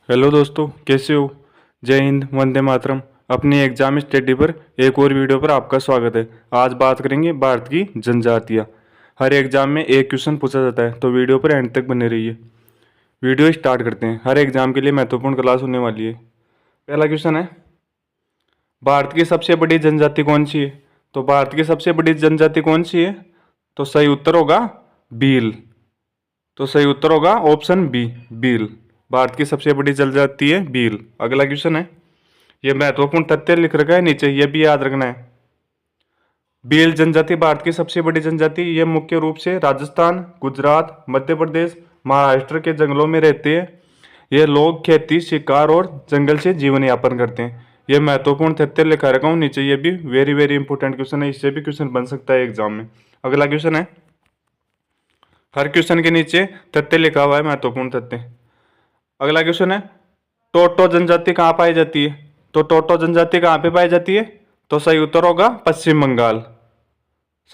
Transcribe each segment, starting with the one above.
Hello दोस्तों, कैसे हो। जय हिंद, वंदे मातरम। अपनी एग्जाम स्टडी पर एक और वीडियो पर आपका स्वागत है। आज बात करेंगे भारत की जनजातियाँ। हर एग्जाम में एक क्वेश्चन पूछा जाता है, तो वीडियो पर एंड तक बने रहिए। वीडियो स्टार्ट करते हैं। हर एग्जाम के लिए महत्वपूर्ण क्लास होने वाली है। पहला क्वेश्चन है, भारत की सबसे बड़ी जनजाति कौन सी है। तो भारत की सबसे बड़ी जनजाति कौन सी है, तो सही उत्तर होगा भील। तो सही उत्तर होगा ऑप्शन बी, भील। भारत की सबसे बड़ी जनजाति है भील। अगला क्वेश्चन है, ये महत्वपूर्ण तथ्य लिख रखा है नीचे, ये भी याद रखना है। भील जनजाति भारत की सबसे बड़ी जनजाति, ये मुख्य रूप से राजस्थान, गुजरात, मध्य प्रदेश, महाराष्ट्र के जंगलों में रहते हैं। ये लोग खेती, शिकार और जंगल से जीवन यापन करते हैं। ये महत्वपूर्ण तथ्य लिखा रखा हूँ नीचे, ये भी वेरी वेरी इंपॉर्टेंट क्वेश्चन है, इससे भी क्वेश्चन बन सकता है एग्जाम में। अगला क्वेश्चन है, हर क्वेश्चन के नीचे तथ्य लिखा हुआ है, महत्वपूर्ण तथ्य। अगला क्वेश्चन है, टोटो जनजाति कहाँ पाई जाती है। तो टोटो जनजाति कहाँ पे पाई जाती है, तो सही उत्तर होगा पश्चिम बंगाल।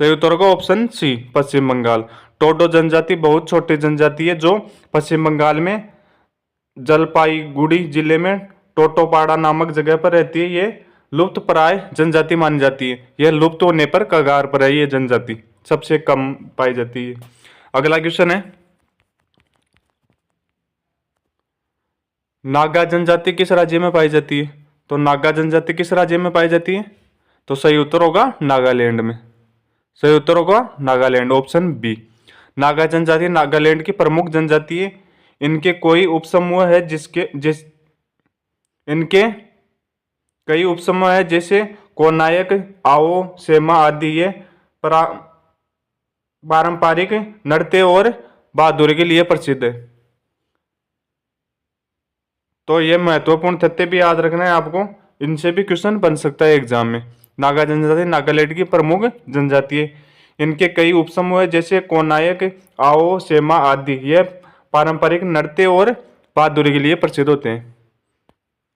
सही उत्तर होगा ऑप्शन सी, पश्चिम बंगाल। टोटो जनजाति बहुत छोटी जनजाति है जो पश्चिम बंगाल में जलपाईगुड़ी जिले में टोटोपाड़ा नामक जगह पर रहती है। ये लुप्त प्राय जनजाति मानी जाती है। यह लुप्त होने पर कगार पर है, ये जनजाति सबसे कम पाई जाती है। अगला क्वेश्चन है, नागा जनजाति किस राज्य में पाई जाती है। तो नागा जनजाति किस राज्य में पाई जाती है, तो सही उत्तर होगा नागालैंड में। सही उत्तर होगा नागालैंड, ऑप्शन बी। नागा जनजाति नागालैंड की प्रमुख जनजाति है। इनके कोई उपसमूह है इनके कई उपसमूह है, जैसे कोनायक, आओ, सेमा आदि। ये पारंपरिक नृत्य और बहादुरी के लिए प्रसिद्ध है। तो ये महत्वपूर्ण तथ्य भी याद रखना है आपको, इनसे भी क्वेश्चन बन सकता है एग्जाम में। नागा जनजाति नागालैंड की प्रमुख जनजाति है। इनके कई उपसमूह है, जैसे कोनायक, आओ, सेमा आदि। ये पारंपरिक नृत्य और बहादुरी के लिए प्रसिद्ध होते हैं।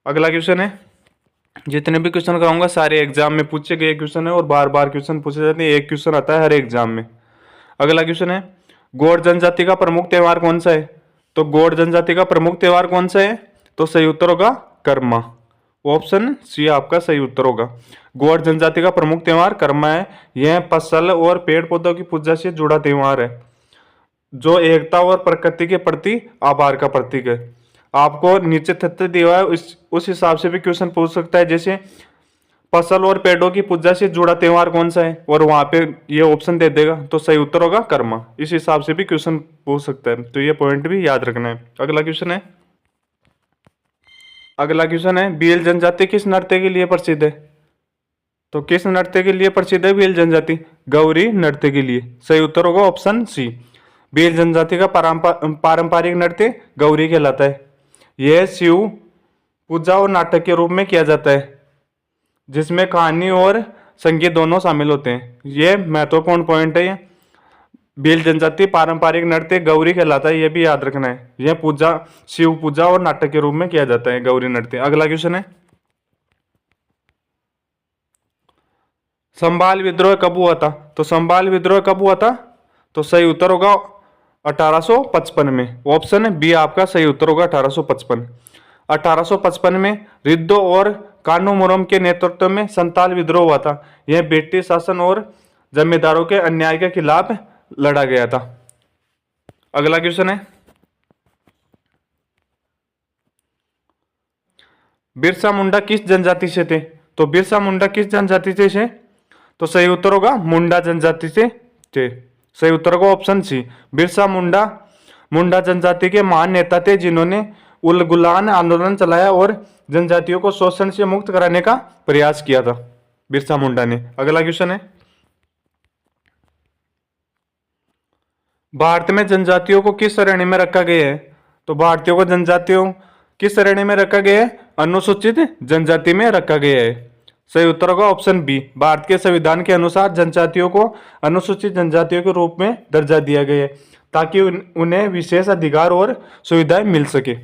अगला क्वेश्चन है, जितने भी क्वेश्चन कराऊंगा सारे एग्जाम में पूछे गए क्वेश्चन है और बार बार क्वेश्चन पूछे जाते हैं। एक क्वेश्चन आता है हर एग्जाम में। अगला क्वेश्चन है, गौड़ जनजाति का प्रमुख त्योहार कौन सा है। तो गौड़ जनजाति का प्रमुख त्योहार कौन सा है, तो सही उत्तर होगा कर्मा। ऑप्शन सी आपका सही उत्तर होगा। गौड़ जनजाति का प्रमुख त्योहार कर्मा है। यह फसल और पेड़ पौधों की पूजा से जुड़ा त्योहार है, जो एकता और प्रकृति के प्रति आभार का प्रतीक है। आपको नीचे तथ्य दिया हुआ है, उस हिसाब से भी क्वेश्चन पूछ सकता है, जैसे फसल और पेड़ों की पूजा से जुड़ा त्योहार कौन सा है, और वहां पे ये ऑप्शन दे देगा, तो सही उत्तर होगा कर्मा। इस हिसाब से भी क्वेश्चन पूछ सकता है, तो ये पॉइंट भी याद रखना है। अगला क्वेश्चन है, भील जनजाति किस नृत्य के लिए प्रसिद्ध है। तो किस नृत्य के लिए प्रसिद्ध है भील जनजाति, गौरी नृत्य के लिए। सही उत्तर होगा ऑप्शन सी। भील जनजाति का पारंपरिक नृत्य गौरी कहलाता है। यह शिव पूजा और नाटक के रूप में किया जाता है, जिसमें कहानी और संगीत दोनों शामिल होते हैं। यह महत्वपूर्ण पॉइंट है। ये भील जनजाति पारंपरिक नृत्य गौरी कहलाता है, यह भी याद रखना है। यह पूजा, शिव पूजा और नाटक के रूप में किया जाता है, गौरी नृत्य। अगला क्वेश्चन है, संभाल विद्रोह कब हुआ था। तो संभाल विद्रोह कब हुआ था, तो सही उत्तर होगा 1855 में। ऑप्शन बी आपका सही उत्तर होगा 1855। 1855 में रिद्दो और कानूमुरम के नेतृत्व में संताल विद्रोह हुआ था। यह ब्रिटिश शासन और जमींदारों के अन्याय के खिलाफ लड़ा गया था। अगला क्वेश्चन है, बिरसा मुंडा किस जनजाति से थे। तो बिरसा मुंडा किस जनजाति से थे, तो सही उत्तर होगा मुंडा जनजाति से थे। सही उत्तर होगा ऑप्शन सी। बिरसा मुंडा जनजाति के महान नेता थे, जिन्होंने उलगुलान आंदोलन चलाया और जनजातियों को शोषण से मुक्त कराने का प्रयास किया था, बिरसा मुंडा ने। अगला क्वेश्चन है, भारत में जनजातियों को किस श्रेणी में रखा गया है। तो भारतीयों को जनजातियों किस श्रेणी में रखा गया है, अनुसूचित जनजाति में रखा गया है। सही उत्तर होगा ऑप्शन बी। भारत के संविधान के अनुसार जनजातियों को अनुसूचित जनजातियों के रूप में दर्जा दिया गया है, ताकि उन्हें विशेष अधिकार और सुविधाएं मिल सके।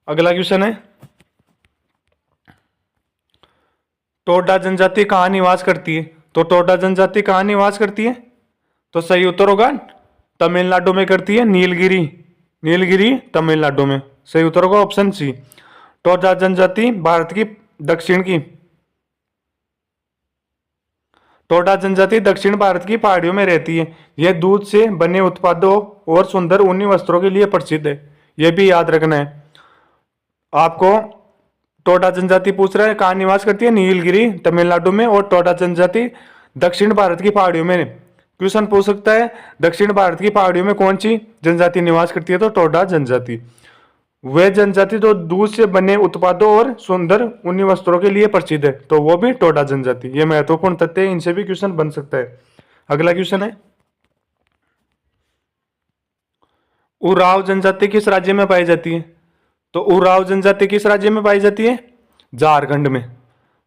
अगला क्वेश्चन है, टोडा जनजाति कहाँ निवास करती है। तो टोडा जनजाति कहाँ निवास करती है, तो सही उत्तर होगा तमिलनाडु में करती है, नीलगिरी तमिलनाडु में। सही उत्तर होगा ऑप्शन सी। टोडा जनजाति भारत की दक्षिण की टोडा जनजाति दक्षिण भारत की पहाड़ियों में रहती है। यह दूध से बने उत्पादों और सुंदर ऊनी वस्त्रों के लिए प्रसिद्ध है। यह भी याद रखना है आपको। टोडा जनजाति पूछ रहा है कहाँ निवास करती है, नीलगिरी तमिलनाडु में, और टोडा जनजाति दक्षिण भारत की पहाड़ियों में। क्वेश्चन पूछ सकता है दक्षिण भारत की पहाड़ियों में कौन सी जनजाति निवास करती है, तो टोडा जनजाति। वह जनजाति तो दूध से बने उत्पादों और सुंदर ऊनी वस्त्रों के लिए प्रसिद्ध है, तो वो भी टोडा जनजाति। ये महत्वपूर्ण तथ्य है, इनसे भी क्वेश्चन बन सकता है। अगला क्वेश्चन है उराव जनजाति किस राज्य में पाई जाती है, तो उराव जनजाति किस राज्य में पाई जाती है, झारखंड में।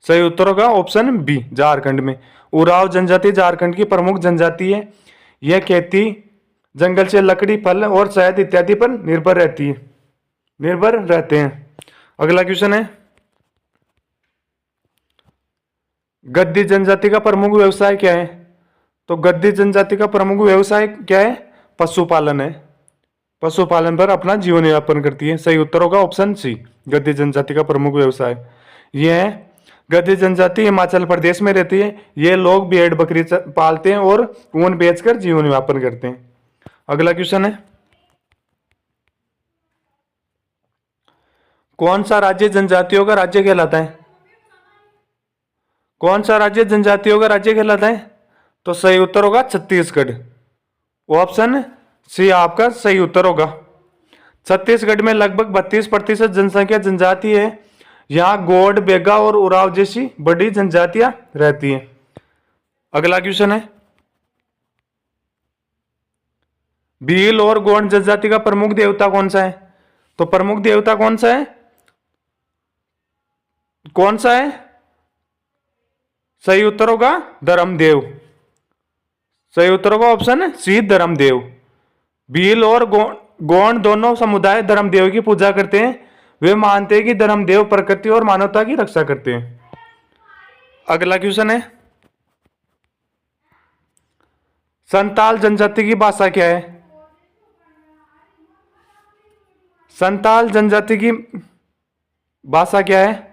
सही उत्तर होगा ऑप्शन बी, झारखंड में। उराव जनजाति झारखंड की प्रमुख जनजाति है। यह खेती, जंगल से लकड़ी, फल और शहद इत्यादि पर निर्भर रहते हैं। अगला क्वेश्चन है गद्दी जनजाति का प्रमुख व्यवसाय क्या है, तो गद्दी जनजाति का प्रमुख व्यवसाय क्या है, पशुपालन है। पशुपालन पर अपना जीवन यापन करती है। सही उत्तर होगा ऑप्शन सी, गद्दी जनजाति का प्रमुख व्यवसाय। यह गद्दी जनजाति हिमाचल प्रदेश में रहती है। ये लोग भेड़ बकरी पालते हैं और ऊन बेचकर जीवन यापन करते हैं। अगला क्वेश्चन है कौन सा राज्य जनजातियों का राज्य कहलाता है, कौन सा राज्य जनजातियों का राज्य कहलाता है, तो सही उत्तर होगा छत्तीसगढ़। ऑप्शन सी आपका सही उत्तर होगा। छत्तीसगढ़ में लगभग 32% जनसंख्या जनजाति है। यहाँ गोंड, बेगा और उराव जैसी बड़ी जनजातियां रहती हैं। अगला क्वेश्चन है भील और गोंड जनजाति का प्रमुख देवता कौन सा है, तो प्रमुख देवता कौन सा है, सही उत्तर होगा धर्मदेव। सही उत्तर होगा ऑप्शन सी, धर्मदेव। भील और गोंड दोनों समुदाय धर्मदेव की पूजा करते हैं। वे मानते हैं कि धर्मदेव प्रकृति और मानवता की रक्षा करते हैं। अगला क्वेश्चन है संताल जनजाति की भाषा क्या है, संताल जनजाति की भाषा क्या है,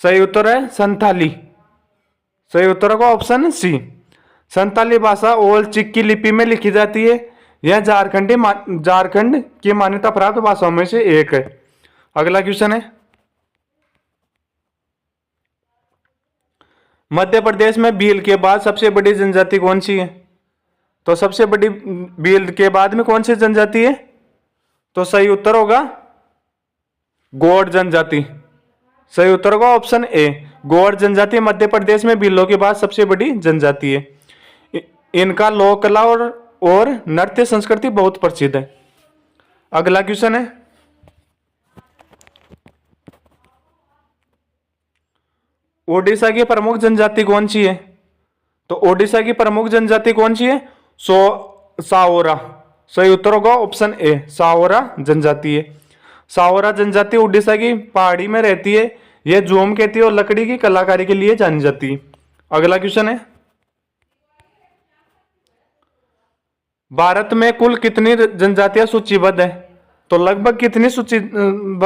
सही उत्तर है संथाली। सही उत्तर होगा ऑप्शन सी। संताली भाषा ओल चिक्की लिपि में लिखी जाती है। यह झारखंड की मान्यता प्राप्त भाषाओं में से एक है। अगला क्वेश्चन है मध्य प्रदेश में भील के बाद सबसे बड़ी जनजाति कौन सी है, तो सबसे बड़ी भील के बाद में कौन सी जनजाति है, तो सही उत्तर होगा गौड़ जनजाति। सही उत्तर होगा ऑप्शन ए, गौड़ जनजाति मध्य प्रदेश में भीलों के बाद सबसे बड़ी जनजाति है। इनका लोक कला और नृत्य संस्कृति बहुत प्रसिद्ध है। अगला क्वेश्चन है ओडिशा की प्रमुख जनजाति कौन सी है, तो ओडिशा की प्रमुख जनजाति कौन सी है, साओरा। सही उत्तर होगा ऑप्शन ए, साओरा जनजाति है। साओरा जनजाति ओडिशा की पहाड़ी में रहती है। यह जोम खेती और लकड़ी की कलाकारी के लिए जानी जाती है। अगला क्वेश्चन है भारत में कुल कितनी जनजातियां सूचीबद्ध है, तो लगभग कितनी सूचीबद्ध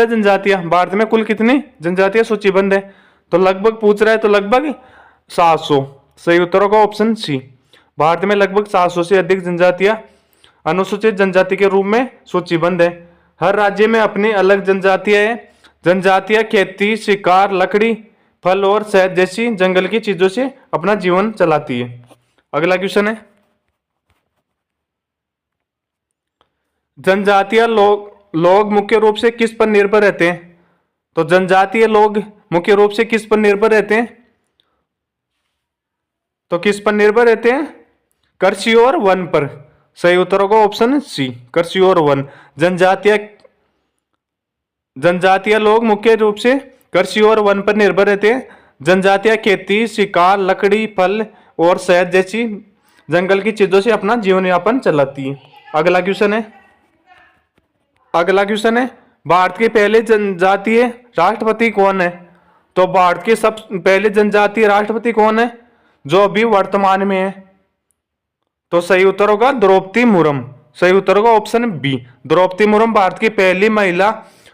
है जनजातियां, भारत में कुल कितनी जनजातियां सूचीबद्ध है, तो लगभग पूछ रहा है, तो लगभग 700। सही उत्तर होगा ऑप्शन सी। भारत में लगभग 700 से अधिक जनजातियां अनुसूचित जनजाति के रूप में सूचीबद्ध है। हर राज्य में अपनी अलग जनजातियां हैं। जनजातियां खेती, शिकार, लकड़ी, फल और शहद जैसी जंगल की चीजों से अपना जीवन चलाती है। अगला क्वेश्चन है जनजातीय लोग मुख्य रूप से किस पर निर्भर रहते हैं, तो जनजातीय लोग मुख्य रूप से किस पर निर्भर रहते हैं, तो किस पर निर्भर रहते हैं, कृषि और वन पर। सही उत्तर होगा ऑप्शन सी, कृषि और वन। जनजातीय लोग मुख्य रूप से कृषि और वन पर निर्भर रहते हैं। जनजातियां खेती, शिकार, लकड़ी, फल और शहद जैसी जंगल की चीजों से अपना जीवन यापन चलाती है। अगला क्वेश्चन है भारत के पहले जनजातीय राष्ट्रपति कौन है, तो भारत के सब पहले जनजातीय राष्ट्रपति कौन है जो अभी वर्तमान में है, तो सही उत्तर होगा द्रौपदी मुर्मू। सही उत्तर होगा ऑप्शन बी। द्रौपदी मुर्मू भारत की पहली महिला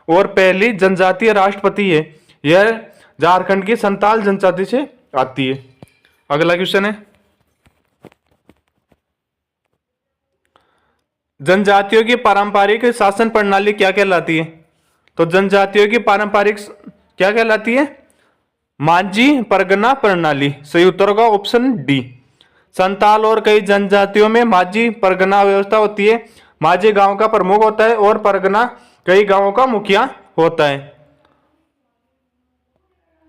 और पहली जनजातीय राष्ट्रपति है। यह झारखंड की संताल जनजाति से आती है। अगला क्वेश्चन है, जनजातियों की पारंपरिक शासन प्रणाली क्या कहलाती है? तो जनजातियों की पारंपरिक क्या कहलाती है? माझी परगना प्रणाली। सही उत्तर होगा ऑप्शन डी। संताल और कई जनजातियों में माझी परगना व्यवस्था होती है। माझी गांव का प्रमुख होता है और परगना कई गांवों का मुखिया होता है।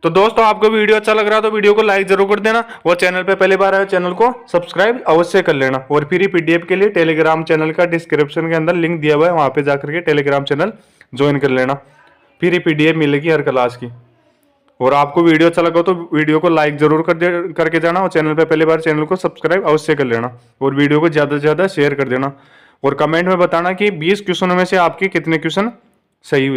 तो दोस्तों, आपको वीडियो अच्छा लग रहा है तो वीडियो को लाइक जरूर कर देना और चैनल पे पहली बार आए चैनल को सब्सक्राइब अवश्य कर लेना। और फ्री पीडीएफ के लिए टेलीग्राम चैनल का डिस्क्रिप्शन के अंदर लिंक दिया हुआ है, वहां पे जाकर के टेलीग्राम चैनल ज्वाइन कर लेना। फ्री पीडीएफ मिलेगी हर क्लास की। और आपको वीडियो अच्छा लगा तो वीडियो को लाइक जरूर करके जाना और चैनल पे पहली बार चैनल को सब्सक्राइब अवश्य कर लेना और वीडियो को ज़्यादा से ज़्यादा शेयर कर देना। और कमेंट में बताना कि 20 क्वेश्चनों में से आपके कितने क्वेश्चन सही हुए।